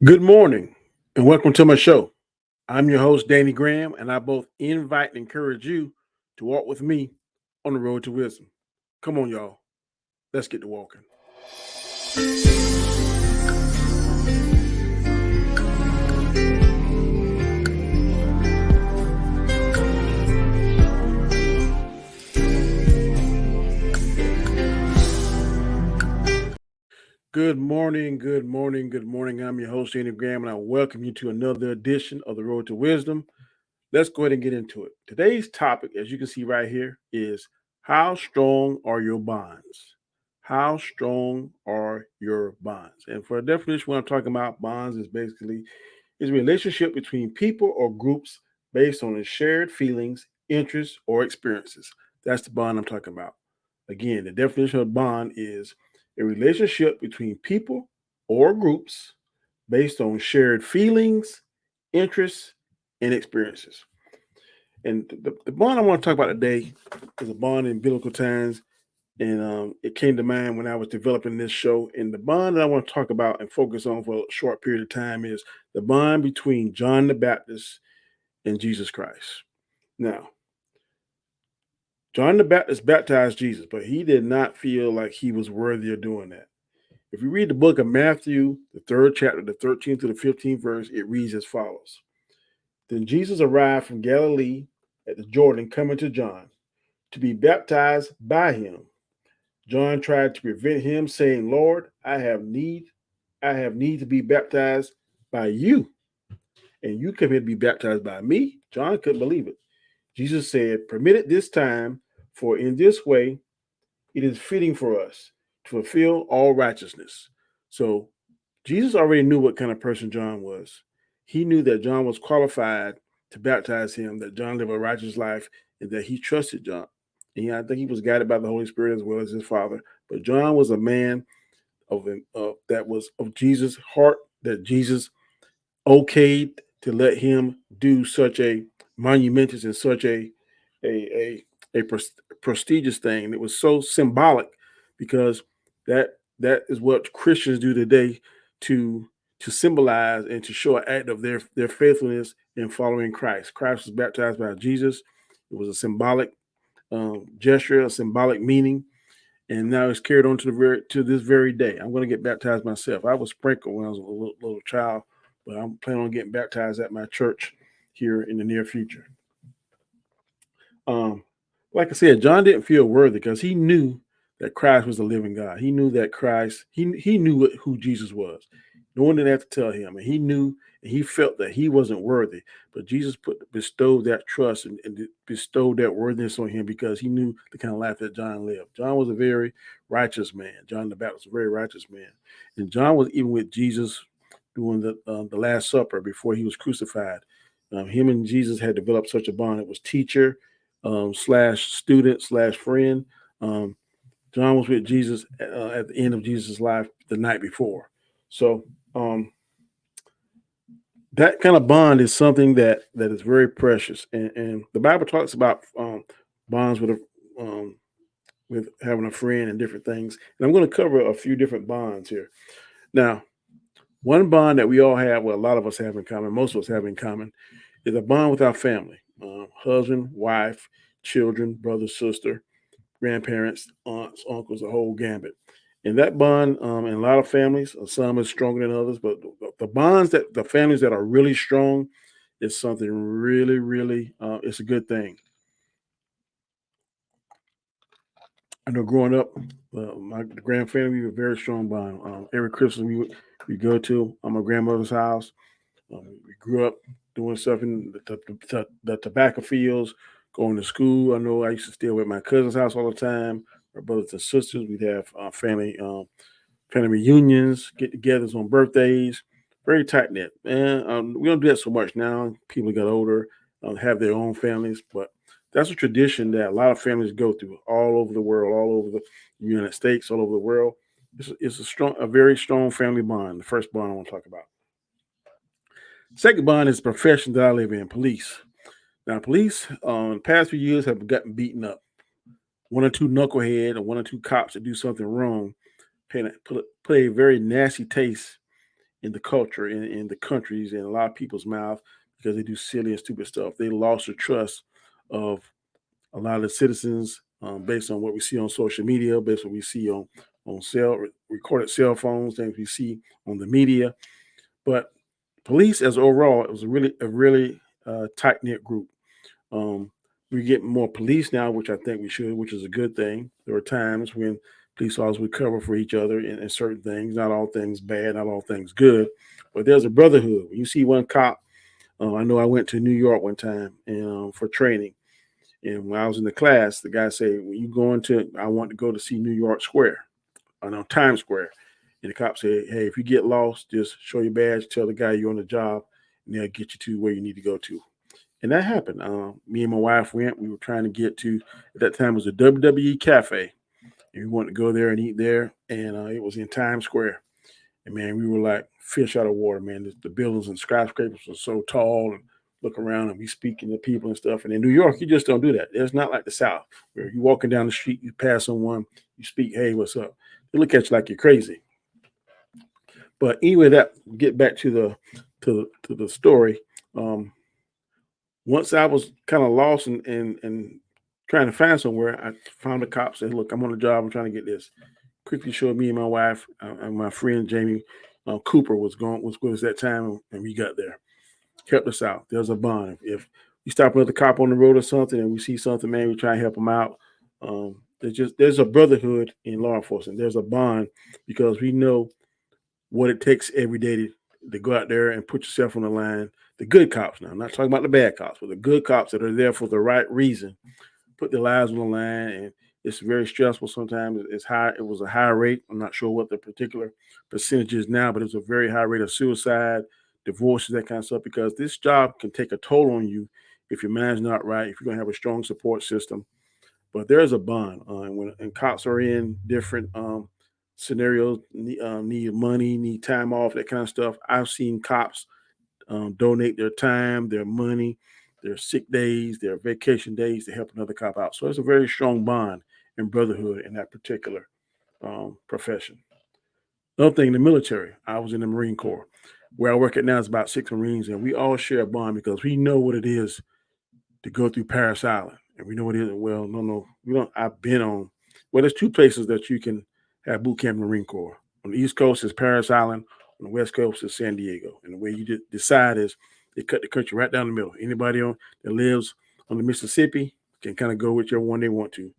Good morning and welcome to my show. I'm your host, Danny Graham, and I both invite and encourage you to walk with me on the road to wisdom. Come on, y'all. Let's get to walking. Good morning, good morning, good morning. I'm your host, Danny Graham, and I welcome you to another edition of the Road to Wisdom. Let's go ahead and get into it. Today's topic, as you can see right here, is how strong are your bonds? How strong are your bonds? And for a definition, what I'm talking about, bonds is a relationship between people or groups based on shared feelings, interests, or experiences. That's the bond I'm talking about. Again, the definition of bond is a relationship between people or groups based on shared feelings, interests, and experiences. And the bond I want to talk about today is a bond in biblical times. And it came to mind when I was developing this show. And the bond that I want to talk about and focus on for a short period of time is the bond between John the Baptist and Jesus Christ. Now, John the Baptist baptized Jesus, but he did not feel like he was worthy of doing that. If you read the book of Matthew, the third chapter, the 13th to the 15th verse, it reads as follows. Then Jesus arrived from Galilee at the Jordan, coming to John to be baptized by him. John tried to prevent him, saying, Lord, I have need to be baptized by you. And you come here to be baptized by me? John couldn't believe it. Jesus said, Permit it this time, for in this way it is fitting for us to fulfill all righteousness. So Jesus already knew what kind of person John was. He knew that John was qualified to baptize him, that John lived a righteous life, and that he trusted John. And I think he was guided by the Holy Spirit as well as his father. But John was a man that was of Jesus' heart, that Jesus okayed to let him do such a monumentous and such a, a prestigious thing. It was so symbolic because that is what Christians do today to symbolize and to show an act of their faithfulness in following Christ. Christ was baptized by Jesus. It was a symbolic gesture, a symbolic meaning, and now it's carried on to this very day. I'm going to get baptized myself. I was sprinkled when I was a little child, but I'm planning on getting baptized at my church here in the near future. Um, like I said, John didn't feel worthy because he knew that Christ was the living God. He knew that Christ, he knew who Jesus was. No one didn't have to tell him, and he knew and he felt that he wasn't worthy. But Jesus bestowed that trust and bestowed that worthiness on him because he knew the kind of life that John lived. John was a very righteous man. John the Baptist was a very righteous man, and John was even with Jesus during the Last Supper before he was crucified. Him and Jesus had developed such a bond. It was teacher slash student slash friend. Um, John was with Jesus at the end of Jesus' life the night before. So that kind of bond is something that is very precious, and the Bible talks about bonds with having a friend and different things. And I'm going to cover a few different bonds here. Now, one bond that we all have, well, a lot of us have in common, most of us have in common, is a bond with our family, husband, wife, children, brother, sister, grandparents, aunts, uncles, the whole gambit. And that bond, in a lot of families, some is stronger than others, but the bonds that the families that are really strong is something really, really, it's a good thing. I know growing up, my grand family, we were a very strong bond. Every Christmas we go to my grandmother's house. We grew up doing stuff in the tobacco fields, going to school. I know I used to stay with my cousin's house all the time. Our brothers and sisters, we'd have family reunions, get-togethers on birthdays. Very tight knit. And we don't do that so much now. People get older, have their own families, but that's a tradition that a lot of families go through all over the world, all over the United States, all over the world. It's a very strong family bond. The first bond I want to talk about. Second bond is the profession that I live in, police. Now, police, in the past few years, have gotten beaten up. One or two knucklehead or one or two cops that do something wrong put a very nasty taste in the culture, in the countries, in a lot of people's mouth because they do silly and stupid stuff. They lost the trust of a lot of the citizens based on what we see on social media, based on what we see on recorded cell phones, things we see on the media. But police, as overall, it was a really tight knit group. Um, we're getting more police now, which I think we should, which is a good thing. There are times when police officers would cover for each other in certain things. Not all things bad, not all things good, but there's a brotherhood. When you see one cop, I know I went to New York one time and for training, and when I was in the class, the guy said, "When you going to, I want to go to see New York Square, I know Times Square." And the cop said, "Hey, if you get lost, just show your badge, tell the guy you're on the job, and they'll get you to where you need to go to." And that happened. Me and my wife went. We were trying to get to, at that time, it was a WWE Cafe. And we wanted to go there and eat there. And it was in Times Square. And man, we were like fish out of water, man. The buildings and skyscrapers were so tall, and look around and we speaking to people and stuff. And in New York, you just don't do that. It's not like the South where you walking down the street, you pass someone, you speak, "Hey, what's up?" They look at you like you're crazy. But anyway, that get back to the story. Um, Once I was kind of lost and trying to find somewhere, I found a cop. Said, "Look, I'm on the job. I'm trying to get this." Quickly showed me and my wife and my friend Jamie Cooper was with us that time, and we got there. Helped us out. There's a bond. If we stop another cop on the road or something, and we see something, man, we try and help them out. There's a brotherhood in law enforcement. There's a bond because we know what it takes every day to go out there and put yourself on the line. The good cops now, I'm not talking about the bad cops, but the good cops that are there for the right reason, put their lives on the line. And it's very stressful sometimes. It's high. It was a high rate. I'm not sure what the particular percentage is now, but it's a very high rate of suicide, divorces, that kind of stuff, because this job can take a toll on you if your mind's not right, if you're going to have a strong support system. But there's a bond. And cops are in different scenarios, need money, need time off, that kind of stuff. I've seen cops donate their time, their money, their sick days, their vacation days to help another cop out. So it's a very strong bond and brotherhood in that particular profession. Another thing, the military. I was in the Marine Corps. Where I work at now is about 6 Marines, and we all share a bond because we know what it is to go through Paris Island. And we know what it is. Well, no, we don't. I've been on. Well, there's two places that you can have boot camp in the Marine Corps. On the East Coast is Paris Island. On the West Coast is San Diego. And the way you decide is they cut the country right down the middle. Anybody that lives on the Mississippi can kind of go whichever one they want to,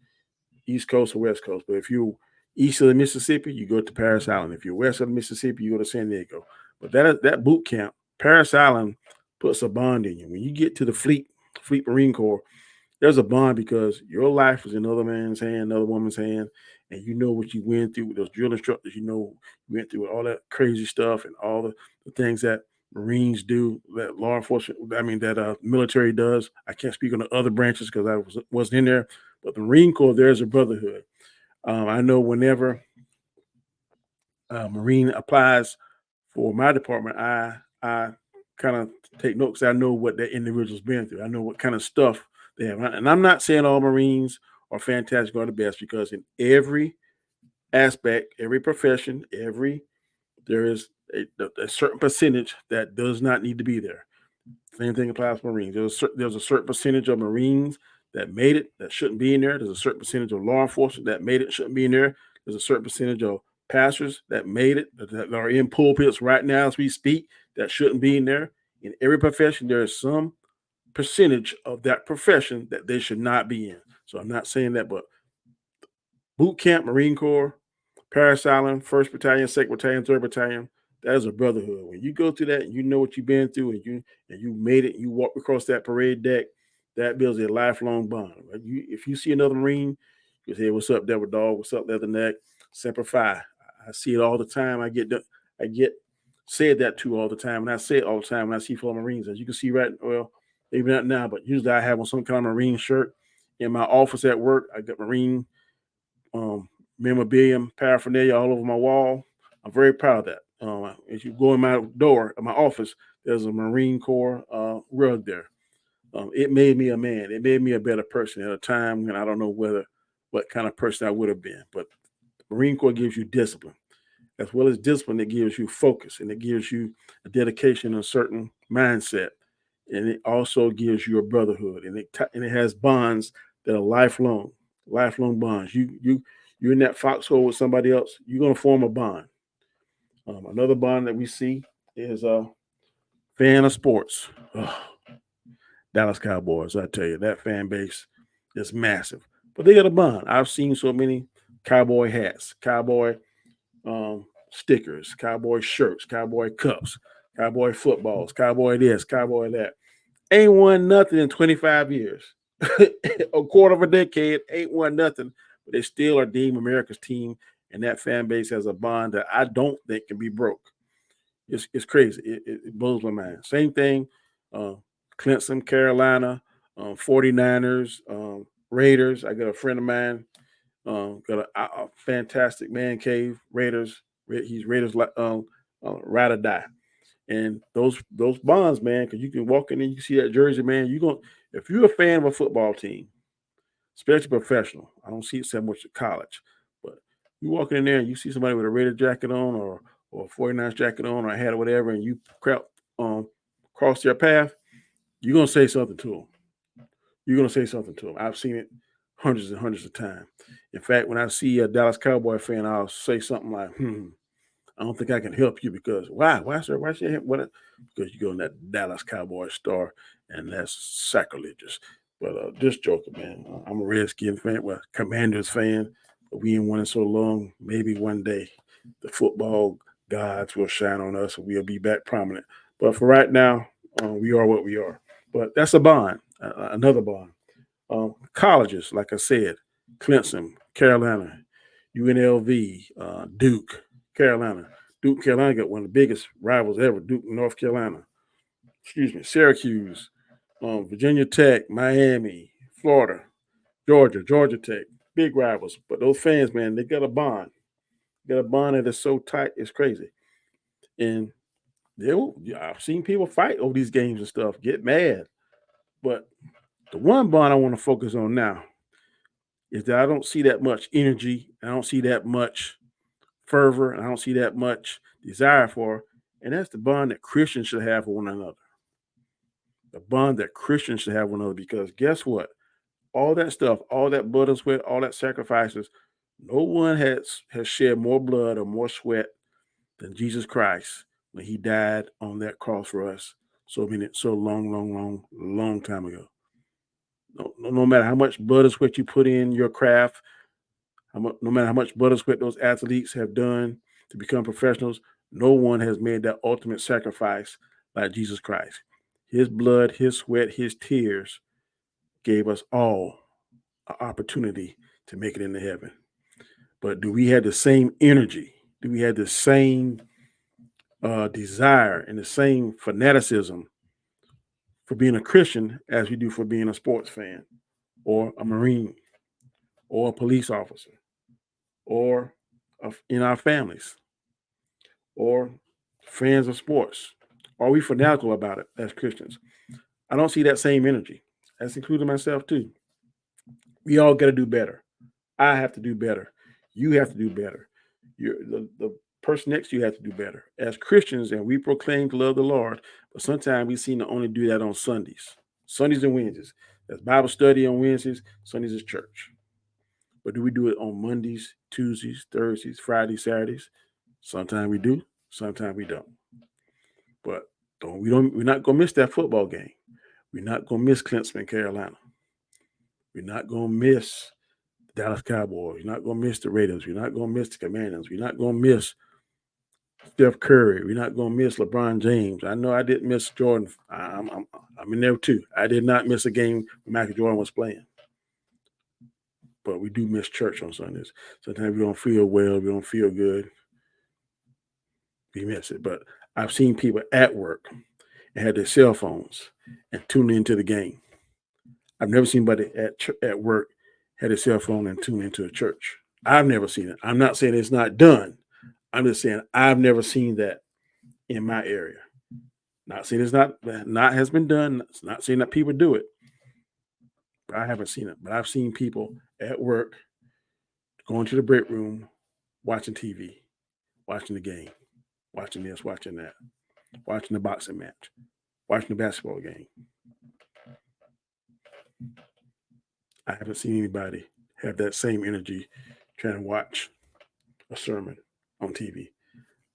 East Coast or West Coast. But if you're east of the Mississippi, you go to Paris Island. If you're west of the Mississippi, you go to San Diego. But that boot camp, Paris Island, puts a bond in you. When you get to the Fleet Marine Corps, there's a bond because your life is in another man's hand, another woman's hand, and you know what you went through with those drill instructors. You know you went through all that crazy stuff and all the things that Marines do, that law enforcement, I mean, that military does. I can't speak on the other branches because wasn't in there, but the Marine Corps, there's a brotherhood. I know whenever a Marine applies for my department, I kind of take notes. I know what that individual's been through. I know what kind of stuff they have. And I'm not saying all Marines are fantastic or the best, because in every aspect, every profession, there is a certain percentage that does not need to be there. Same thing applies to Marines. There's a certain percentage of Marines that made it that shouldn't be in there. There's a certain percentage of law enforcement that made it shouldn't be in there. There's a certain percentage of pastors that made it that are in pulpits right now as we speak that shouldn't be in there. In every profession, there is some percentage of that profession that they should not be in. So I'm not saying that, but boot camp, Marine Corps, Paris Island, 1st Battalion, 2nd Battalion, 3rd Battalion. That is a brotherhood. When you go through that and you know what you've been through and you made it, you walk across that parade deck, that builds a lifelong bond. Right? If you see another Marine, you say, "What's up, Devil Dog? What's up, Leatherneck? Semper Fi." I see it all the time. I get said that to all the time, and I say it all the time when I see fellow Marines. As you can see, right? Well, maybe not now, but usually I have on some kind of Marine shirt in my office at work. I got Marine memorabilia, paraphernalia all over my wall. I'm very proud of that. As you go in my door, in my office, there's a Marine Corps rug there. It made me a man. It made me a better person at a time when I don't know what kind of person I would have been. But the Marine Corps gives you discipline. as well as discipline, it gives you focus and it gives you a dedication, a certain mindset, and it also gives you a brotherhood, and it has bonds that are lifelong bonds. You're in that foxhole with somebody else, you're gonna form a bond. Another bond that we see is a fan of sports. Oh, Dallas Cowboys. I tell you, that fan base is massive, but they got a bond. I've seen so many cowboy hats, cowboy stickers, cowboy shirts, cowboy cups, cowboy footballs, cowboy this, cowboy that. Ain't won nothing in 25 years. A quarter of a decade, ain't won nothing, but they still are deemed America's team, and that fan base has a bond that I don't think can be broke. It's crazy. It blows my mind. Same thing, uh, Clemson, Carolina, 49ers, Raiders. I got a friend of mine, got a fantastic man cave, Raiders. He's Raiders ride or die. And those bonds, man, because you can walk in and you see that jersey, man. You going if you're a fan of a football team, especially professional. I don't see it so much at college, but you walk in there and you see somebody with a Raider jacket on or a 49ers jacket on or a hat or whatever, and you cross their path, you're gonna say something to them. You're gonna say something to them. I've seen it hundreds and hundreds of times. In fact, when I see a Dallas Cowboy fan, I'll say something like, I don't think I can help you because why? Why, sir? Why should I help? What? Because you go in that Dallas Cowboy store, and that's sacrilegious. But just joking, man. I'm a Redskin fan, well, Commanders fan, but we ain't won in so long. Maybe one day the football gods will shine on us and we'll be back prominent. But for right now, we are what we are. But that's a bond, another bond. Colleges, like I said, Clemson, Carolina, UNLV, Duke, Carolina. Duke, Carolina got one of the biggest rivals ever. Duke, North Carolina. Excuse me, Syracuse, Virginia Tech, Miami, Florida, Georgia Tech. Big rivals. But those fans, man, they got a bond. They got a bond that is so tight, it's crazy. And I've seen people fight over these games and stuff, get mad. But the one bond I want to focus on now is that I don't see that much energy. I don't see that much fervor. And I don't see that much desire for. And that's the bond that Christians should have for one another. The bond that Christians should have with one another. Because guess what? All that stuff, all that blood and sweat, all that sacrifices, no one has shed more blood or more sweat than Jesus Christ when he died on that cross for us so long time ago. No matter how much blood and sweat you put in your craft, no matter how much blood and sweat those athletes have done to become professionals, no one has made that ultimate sacrifice like Jesus Christ. His blood, his sweat, his tears gave us all an opportunity to make it into heaven. But do we have the same energy? Do we have the same desire and the same fanaticism for being a Christian as we do for being a sports fan or a Marine or a police officer or in our families or fans of sports? Are we fanatical about it as Christians? I don't see that same energy. That's including myself too. We all got to do better. I have to do better. You have to do better. The person next to you has to do better. As Christians, and we proclaim to love the Lord, but sometimes we seem to only do that on Sundays and Wednesdays. That's Bible study on Wednesdays. Sundays is church. But do we do it on Mondays, Tuesdays, Thursdays, Fridays, Saturdays? Sometimes we do. Sometimes we don't. But we're not gonna miss that football game. We're not gonna miss Clemson, Carolina. We're not gonna miss the Dallas Cowboys. We're not gonna miss the Raiders. We're not gonna miss the Commanders. We're not gonna miss Steph Curry. We're not gonna miss LeBron James. I know I didn't miss Jordan. I'm in there too. I did not miss a game when Michael Jordan was playing. But we do miss church on Sundays. Sometimes we don't feel well. We don't feel good. We miss it. But I've seen people at work and had their cell phones and tune into the game. I've never seen anybody at work had a cell phone and tune into a church. I've never seen it. I'm not saying it's not done. I'm just saying I've never seen that in my area. Not saying it's not has been done. It's not saying that people do it. But I haven't seen it. But I've seen people at work going to the break room watching TV. watching the game, watching this, watching that, watching the boxing match, watching the basketball game. I haven't seen anybody have that same energy trying to watch a sermon on TV.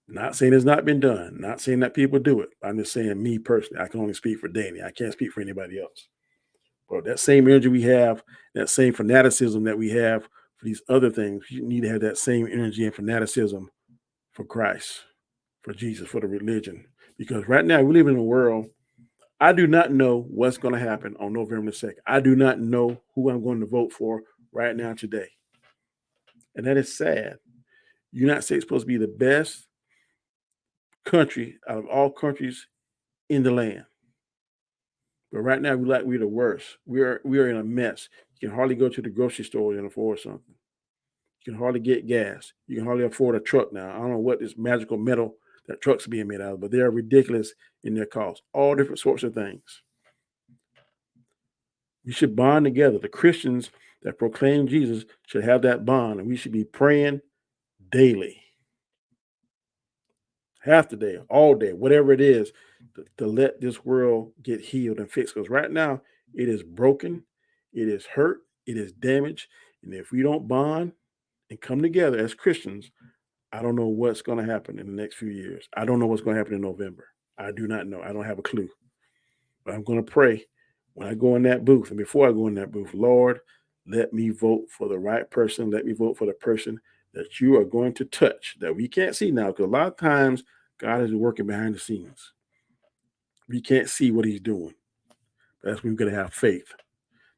Not saying it's not been done, not saying that people do it. I'm just saying, me personally, I can only speak for Danny. I can't speak for anybody else. But that same energy we have, that same fanaticism that we have for these other things, you need to have that same energy and fanaticism for Christ, for Jesus, for the religion. Because right now we live in a world, I do not know what's going to happen on November the 2nd. I do not know who I'm going to vote for right now today. And that is sad. United States is supposed to be the best country out of all countries in the land. But right now we're the worst. We are in a mess. You can hardly go to the grocery store and afford something. You can hardly get gas. You can hardly afford a truck now. I don't know what this magical metal that trucks are being made out of, but they are ridiculous in their cost. All different sorts of things. We should bond together. The Christians that proclaim Jesus should have that bond, and we should be praying daily, half the day, all day, whatever it is, to let this world get healed and fixed. Because right now it is broken, it is hurt, it is damaged. And if we don't bond and come together as Christians, I don't know what's going to happen in the next few years. I don't know what's going to happen in November. I do not know. I don't have a clue. But I'm going to pray when I go in that booth. And before I go in that booth, Lord, let me vote for the right person. Let me vote for the person that you are going to touch that we can't see now. Because a lot of times God is working behind the scenes. We can't see what he's doing. That's when we're going to have faith.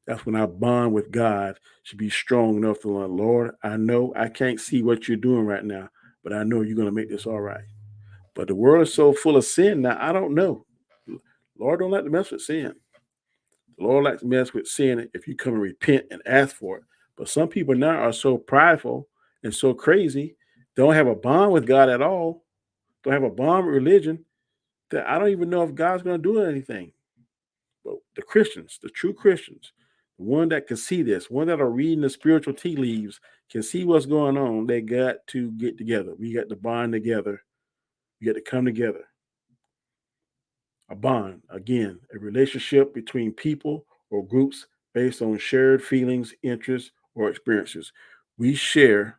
That's when our bond with God should be strong enough to learn, Lord, I know I can't see what you're doing right now, but I know you're going to make this all right. But the world is so full of sin now, I don't know. Lord don't like to mess with sin. The Lord likes to mess with sin if you come and repent and ask for it. But some people now are so prideful and so crazy, they don't have a bond with God at all, don't have a bond with religion, that I don't even know if God's going to do anything. But the Christians, the true Christians, the one that can see this, one that are reading the spiritual tea leaves, can see what's going on, they got to get together. We got to bond together. We got to come together. A bond, again, a relationship between people or groups based on shared feelings, interests, or experiences. We share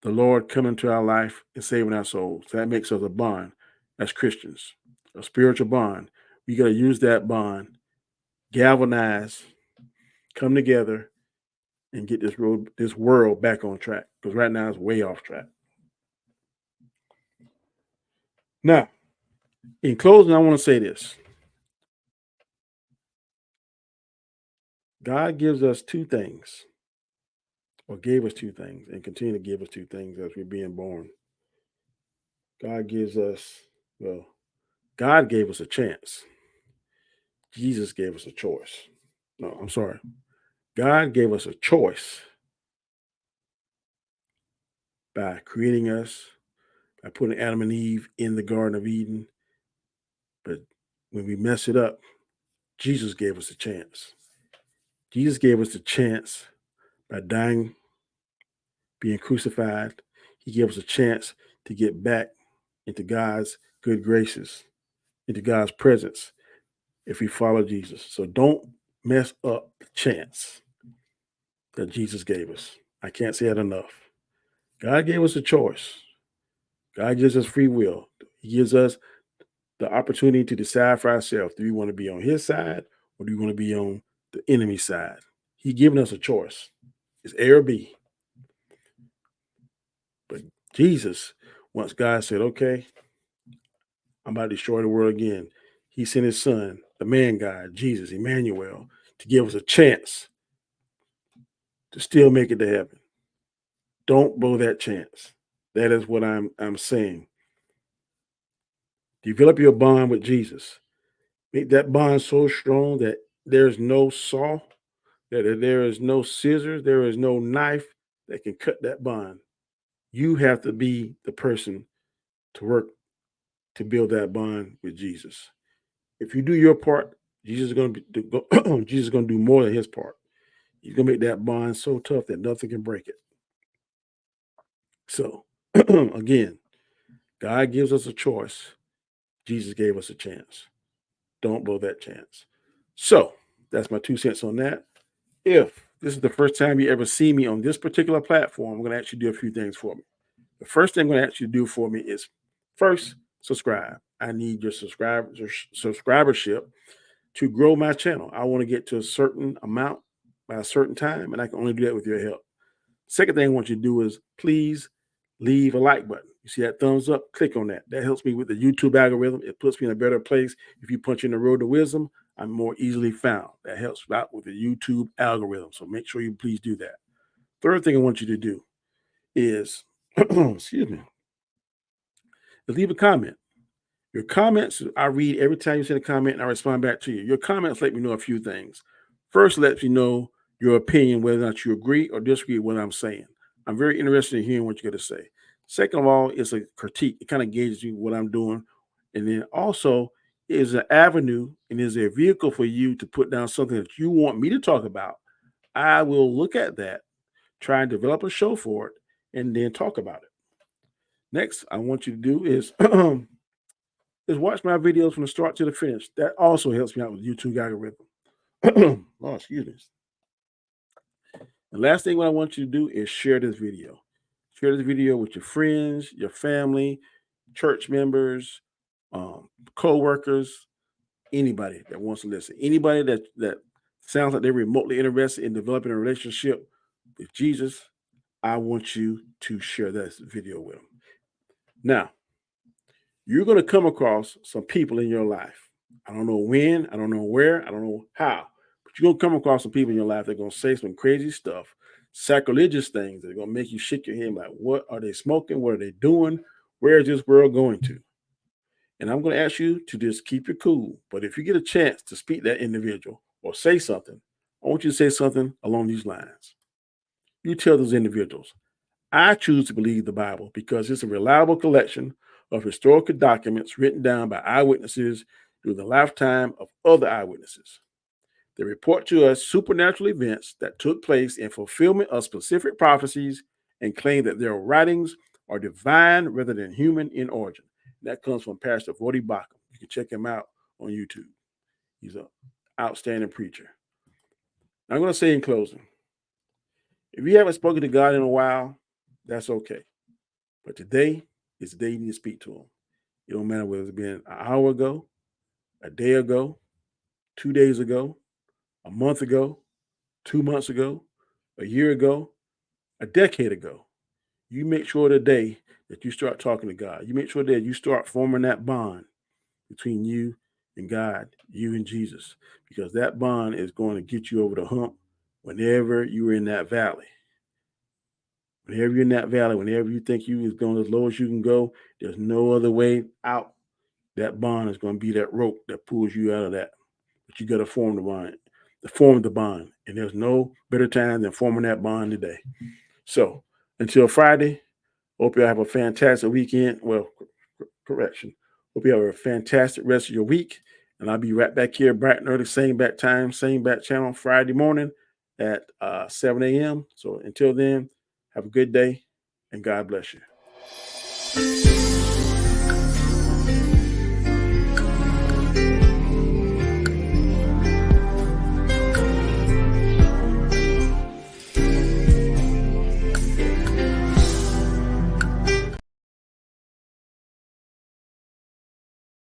the Lord coming to our life and saving our souls. That makes us a bond as Christians, a spiritual bond. We got to use that bond, galvanize, come together, and get this world back on track. Because right now it's way off track. Now, in closing, I want to say this. God gives us two things, or gave us two things, and continue to give us two things as we're being born. God gives us, well, God gave us a chance. Jesus gave us a choice. No, I'm sorry. God gave us a choice by creating us, by putting Adam and Eve in the Garden of Eden. But when we mess it up, Jesus gave us a chance. Jesus gave us the chance by dying, being crucified. He gave us a chance to get back into God's good graces, into God's presence if we follow Jesus. So don't mess up the chance that Jesus gave us. I can't say that enough. God gave us a choice. God gives us free will. He gives us the opportunity to decide for ourselves. Do we want to be on his side or do we want to be on the enemy side? He's given us a choice. It's A or B. But Jesus, once God said, okay, I'm about to destroy the world again, he sent his son, the man God, Jesus, Emmanuel, to give us a chance to still make it to heaven. Don't blow that chance. That is what I'm saying. Develop your bond with Jesus. Make that bond so strong that there's no saw, that there is no scissors, there is no knife that can cut that bond. You have to be the person to work to build that bond with Jesus. If you do your part, Jesus is going to Jesus is going to do more than his part. He's going to make that bond so tough that nothing can break it. So Again, God gives us a choice. Jesus gave us a chance. Don't blow that chance. So that's my 2 cents on that. If this is the first time you ever see me on this particular platform, I'm going to ask you to do a few things for me. The first thing I'm going to ask you to do for me is first, subscribe. I need your subscribership to grow my channel. I want to get to a certain amount by a certain time, and I can only do that with your help. Second thing I want you to do is please leave a like button. You see that thumbs up? Click on that. That helps me with the YouTube algorithm. It puts me in a better place. If you punch in the road to wisdom, I'm more easily found. That helps out with the YouTube algorithm. So make sure you please do that. Third thing I want you to do is, excuse me, is leave a comment. Your comments, I read every time you send a comment and I respond back to you. Your comments let me know a few things. First, let me know your opinion, whether or not you agree or disagree with what I'm saying. I'm very interested in hearing what you got to say. Second of all, it's a critique. It kind of gauges you what I'm doing. And then also is an avenue and is a vehicle for you to put down something that you want me to talk about. I will look at that, try and develop a show for it, and then talk about it. Next, I want you to do is is watch my videos from the start to the finish. That also helps me out with YouTube algorithm. Oh, excuse me. The last thing what I want you to do is share this video. Share this video with your friends, your family, church members, co-workers, anybody that wants to listen. Anybody that sounds like they're remotely interested in developing a relationship with Jesus, I want you to share that video with them. Now, you're going to come across some people in your life. I don't know when, I don't know where, I don't know how, but you're going to come across some people in your life that are going to say some crazy stuff, sacrilegious things that are going to make you shake your head like, what are they smoking? What are they doing? Where is this world going to? And I'm going to ask you to just keep it cool. But if you get a chance to speak to that individual or say something, I want you to say something along these lines. You tell those individuals, I choose to believe the Bible because it's a reliable collection of historical documents written down by eyewitnesses during the lifetime of other eyewitnesses. They report to us supernatural events that took place in fulfillment of specific prophecies and claim that their writings are divine rather than human in origin. That comes from Pastor Vodi Bakum. You can check him out on YouTube. He's an outstanding preacher. I'm going to say in closing, if you haven't spoken to God in a while, that's okay. But today is the day you need to speak to him. It don't matter whether it's been an hour ago, a day ago, 2 days ago, a month ago, 2 months ago, a year ago, a decade ago. You make sure today that you start talking to God. You make sure that you start forming that bond between you and God, you and Jesus, because that bond is going to get you over the hump whenever you're in that valley. Whenever you're in that valley, whenever you think you is going as low as you can go, there's no other way out. That bond is going to be that rope that pulls you out of that. But you got to form the bond. And there's no better time than forming that bond today. So until Friday, hope you have a fantastic weekend. Well, correction. Hope you have a fantastic rest of your week. And I'll be right back here bright and early, same bat time, same bat channel, Friday morning at 7 a.m. So until then, have a good day and God bless you.